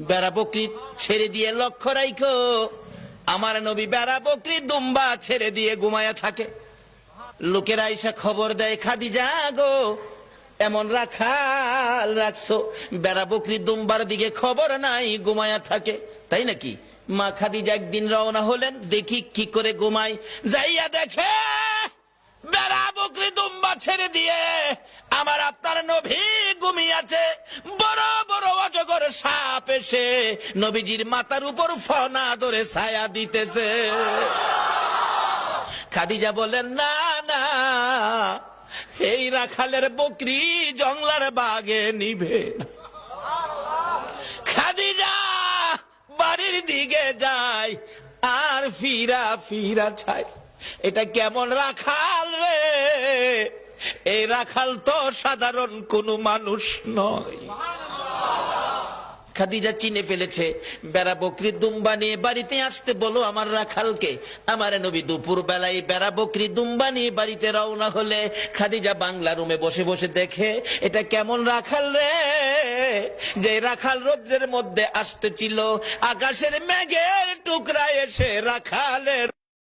বেড়া বকরি ছেড়ে দিয়ে লক্ষ্য রাখো, আমার নবী বেড়া বকরি দুম্বা ছেড়ে দিয়ে ঘুমায়া থাকে। লোকেরা এসে খবর দেয়, খাদিজা গো, এমন রাখাল রাখছো, বেড়া বকরি দুম্বার দিকে খবর নাই, ঘুমায়া থাকে। তাই নাকি? মা খাদিজা একদিন রওনা হলেন, দেখি কি করে ঘুমায়। যাইয়া দেখে বেড়া বকরি দুম্বা ছেড়ে দিয়ে আমার আপনার নবী ঘুমিয়েছে। বড় বড় অজগর সাপ এসে নবীজির মাথার উপর ফনা ধরে ছায়া দিতেছে। খাদিজা বলেন, না না, এই রাখালের বকরি জংলার বাগে নিবে না। খাদিজা বাড়ির দিকে যায় আর ফিরা ফিরা চায়, এটা কেমন রাখাল রে? এই রাখাল তো সাধারণ কোন মানুষ নয়। খাদিজা চিনে ফেলেছে। বেড়া বকরি দুম্বা নিয়ে বাড়িতে আসতে বলো আমার রাখালকে। আমার নবী দুপুর বেলায় বেড়া বকরি দুম্বা নিয়ে বাড়িতে রওনা হলে খাদিজা বাংলা রুমে বসে বসে দেখে, এটা কেমন রাখাল রে? যে রাখাল রৌদ্রের মধ্যে আসতেছিল, আকাশের মেঘের টুকরা এসে রাখালের